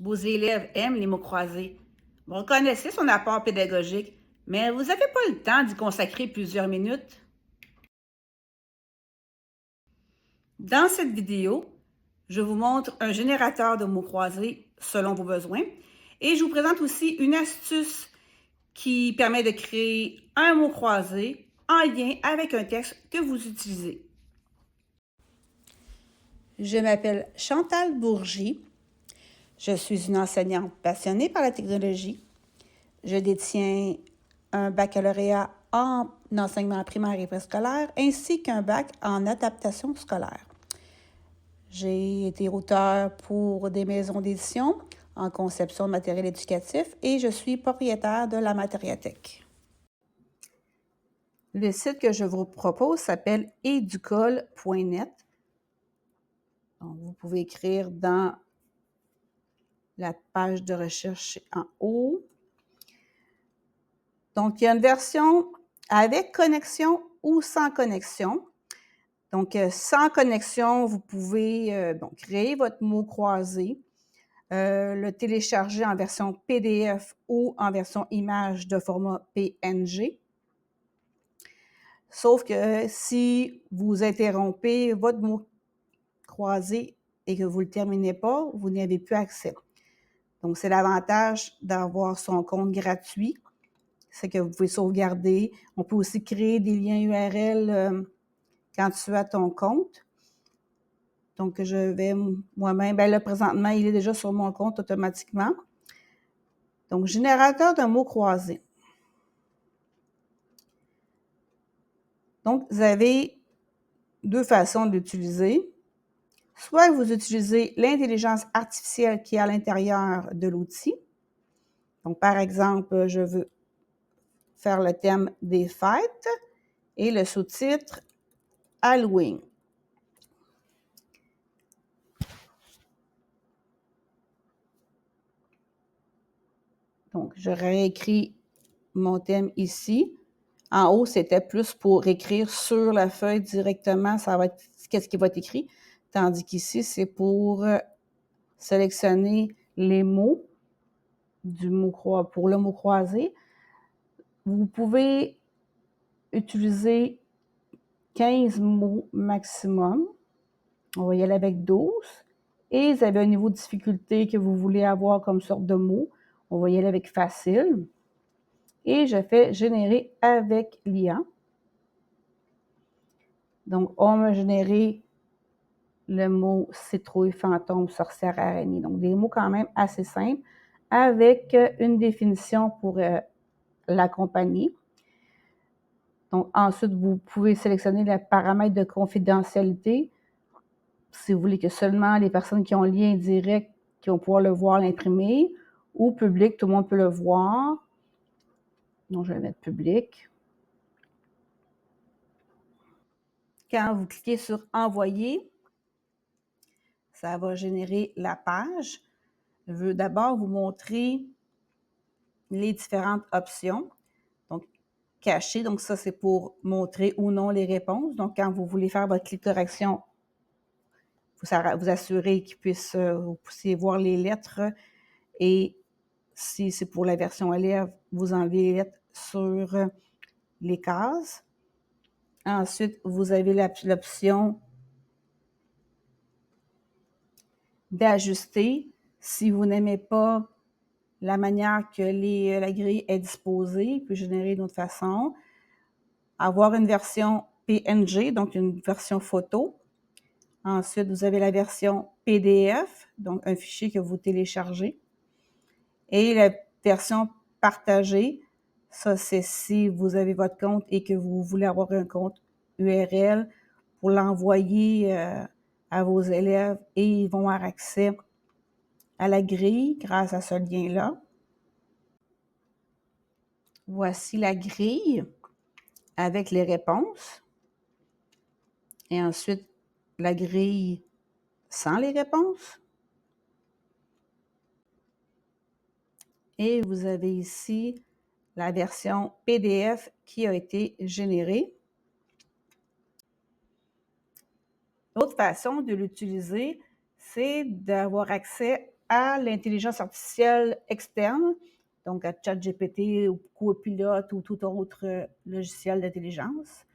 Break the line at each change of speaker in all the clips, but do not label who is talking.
Vos élèves aiment les mots croisés. Vous reconnaissez son apport pédagogique, mais vous n'avez pas le temps d'y consacrer plusieurs minutes. Dans cette vidéo, je vous montre un générateur de mots croisés selon vos besoins et je vous présente aussi une astuce qui permet de créer un mot croisé en lien avec un texte que vous utilisez. Je m'appelle Chantal Bourgie. Je suis une enseignante passionnée par la technologie. Je détiens un baccalauréat en enseignement primaire et préscolaire ainsi qu'un bac en adaptation scolaire. J'ai été auteure pour des maisons d'édition en conception de matériel éducatif et je suis propriétaire de la Matériathèque. Le site que je vous propose s'appelle educol.net. Donc, vous pouvez écrire dans la page de recherche en haut. Donc, il y a une version avec connexion ou sans connexion. Donc, sans connexion, vous pouvez créer votre mot croisé, le télécharger en version PDF ou en version image de format PNG. Sauf que si vous interrompez votre mot croisé et que vous ne le terminez pas, vous n'y avez plus accès. Donc, c'est l'avantage d'avoir son compte gratuit. C'est que vous pouvez sauvegarder. On peut aussi créer des liens URL quand tu as ton compte. Donc, je vais moi-même, là, présentement, il est déjà sur mon compte automatiquement. Donc, générateur de mots croisés. Donc, vous avez deux façons de l'utiliser. Soit vous utilisez l'intelligence artificielle qui est à l'intérieur de l'outil. Donc, par exemple, je veux faire le thème des fêtes et le sous-titre Halloween. Donc, je réécris mon thème ici. En haut, c'était plus pour écrire sur la feuille directement, ça va être qu'est-ce qui va être écrit. Tandis qu'ici, c'est pour sélectionner les mots pour le mot croisé. Vous pouvez utiliser 15 mots maximum. On va y aller avec 12. Et vous avez un niveau de difficulté que vous voulez avoir comme sorte de mot. On va y aller avec facile. Et je fais générer avec l'IA. Donc, on va générer le mot citrouille, fantôme, sorcière, araignée. Donc, des mots quand même assez simples avec une définition pour l'accompagner. Donc, ensuite, vous pouvez sélectionner le paramètre de confidentialité. Si vous voulez que seulement les personnes qui ont lien direct qui vont pouvoir le voir, l'imprimer, ou public, tout le monde peut le voir. Donc, je vais mettre public. Quand vous cliquez sur envoyer, ça va générer la page. Je veux d'abord vous montrer les différentes options. Donc, cacher, donc ça, c'est pour montrer ou non les réponses. Donc, quand vous voulez faire votre clic correction, vous assurez qu'il puisse, vous puissiez voir les lettres. Et si c'est pour la version élève, vous enlevez les lettres sur les cases. Ensuite, vous avez l'option d'ajuster. Si vous n'aimez pas la manière que la grille est disposée, puis générer d'une autre façon. Avoir une version PNG, donc une version photo. Ensuite, vous avez la version PDF, donc un fichier que vous téléchargez. Et la version partagée, ça c'est si vous avez votre compte et que vous voulez avoir un compte URL pour l'envoyer à vos élèves et ils vont avoir accès à la grille grâce à ce lien-là. Voici la grille avec les réponses. Et ensuite, la grille sans les réponses. Et vous avez ici la version PDF qui a été générée. L'autre façon de l'utiliser, c'est d'avoir accès à l'intelligence artificielle externe, donc à ChatGPT ou Copilot ou tout autre logiciel d'intelligence.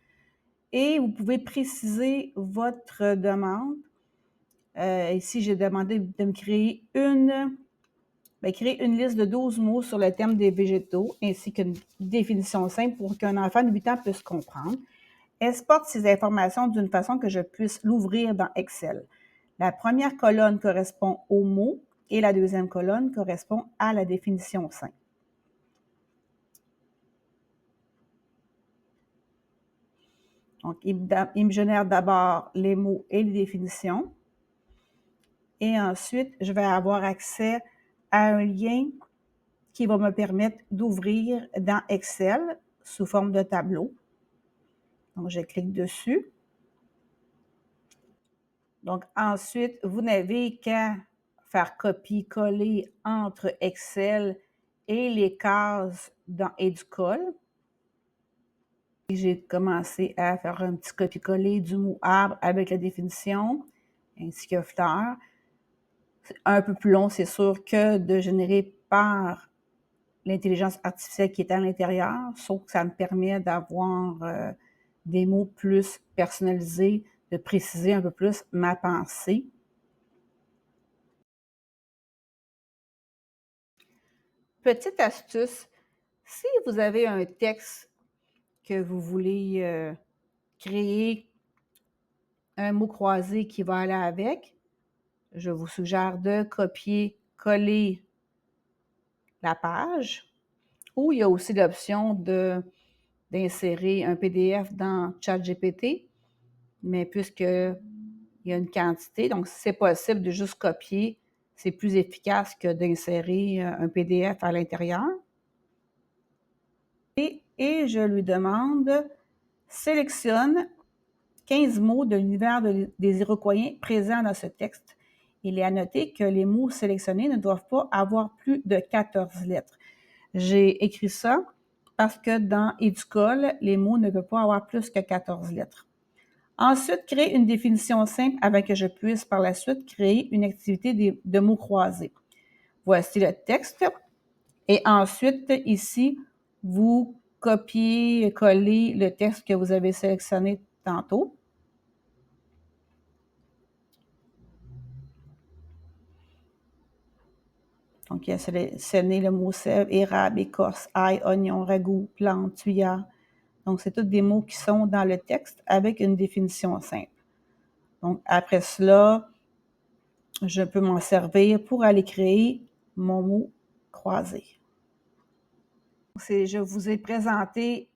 Et vous pouvez préciser votre demande. Ici, j'ai demandé de me créer une liste de 12 mots sur le thème des végétaux, ainsi qu'une définition simple pour qu'un enfant de 8 ans puisse comprendre. Exporte ces informations d'une façon que je puisse l'ouvrir dans Excel. La première colonne correspond au mot et la deuxième colonne correspond à la définition simple. Donc, il me génère d'abord les mots et les définitions. Et ensuite, je vais avoir accès à un lien qui va me permettre d'ouvrir dans Excel sous forme de tableau. Donc, je clique dessus. Donc, ensuite, vous n'avez qu'à faire copier-coller entre Excel et les cases dans Educol. J'ai commencé à faire un petit copier-coller du mot arbre avec la définition, ainsi que fleur. C'est un peu plus long, c'est sûr, que de générer par l'intelligence artificielle qui est à l'intérieur, sauf que ça me permet d'avoir des mots plus personnalisés, de préciser un peu plus ma pensée. Petite astuce, si vous avez un texte que vous voulez créer un mot croisé qui va aller avec, je vous suggère de copier-coller la page, ou il y a aussi l'option d'insérer un PDF dans ChatGPT, mais puisqu'il y a une quantité, donc si c'est possible de juste copier, c'est plus efficace que d'insérer un PDF à l'intérieur. Et je lui demande « Sélectionne 15 mots de l'univers des Iroquois présents dans ce texte. » Il est à noter que les mots sélectionnés ne doivent pas avoir plus de 14 lettres. J'ai écrit ça parce que dans Educol, les mots ne peuvent pas avoir plus que 14 lettres. Ensuite, créer une définition simple afin que je puisse par la suite créer une activité de mots croisés. Voici le texte. Et ensuite, ici, vous copiez, collez le texte que vous avez sélectionné tantôt. Donc, il y a sélectionné le mot sève, érable, écorce, ail, oignon, ragoût, plante, tuyère. Donc, c'est tous des mots qui sont dans le texte avec une définition simple. Donc, après cela, je peux m'en servir pour aller créer mon mot croisé. Je vous ai présenté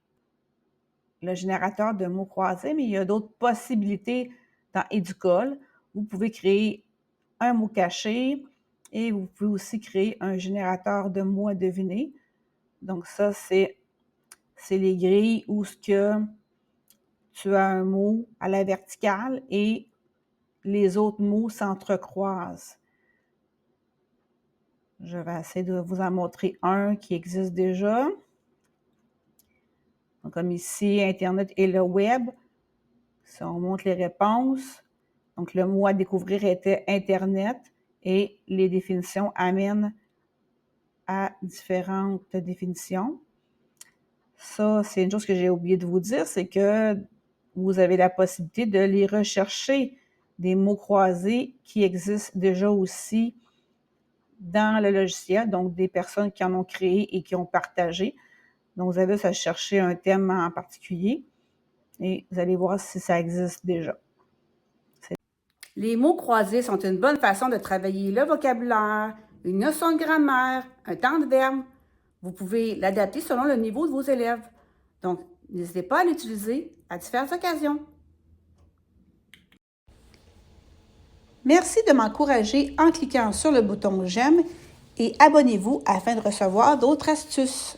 le générateur de mots croisés, mais il y a d'autres possibilités dans Educol. Vous pouvez créer un mot caché et vous pouvez aussi créer un générateur de mots à deviner. Donc ça, c'est les grilles où tu as un mot à la verticale et les autres mots s'entrecroisent. Je vais essayer de vous en montrer un qui existe déjà. Donc, comme ici, Internet et le web. Si on montre les réponses, donc le mot à découvrir était Internet et les définitions amènent à différentes définitions. Ça, c'est une chose que j'ai oublié de vous dire, c'est que vous avez la possibilité de les rechercher, des mots croisés qui existent déjà aussi dans le logiciel, donc des personnes qui en ont créé et qui ont partagé. Donc, vous avez à chercher un thème en particulier et vous allez voir si ça existe déjà. Les mots croisés sont une bonne façon de travailler le vocabulaire, une notion de grammaire, un temps de verbe. Vous pouvez l'adapter selon le niveau de vos élèves. Donc, n'hésitez pas à l'utiliser à différentes occasions. Merci de m'encourager en cliquant sur le bouton « J'aime » et abonnez-vous afin de recevoir d'autres astuces.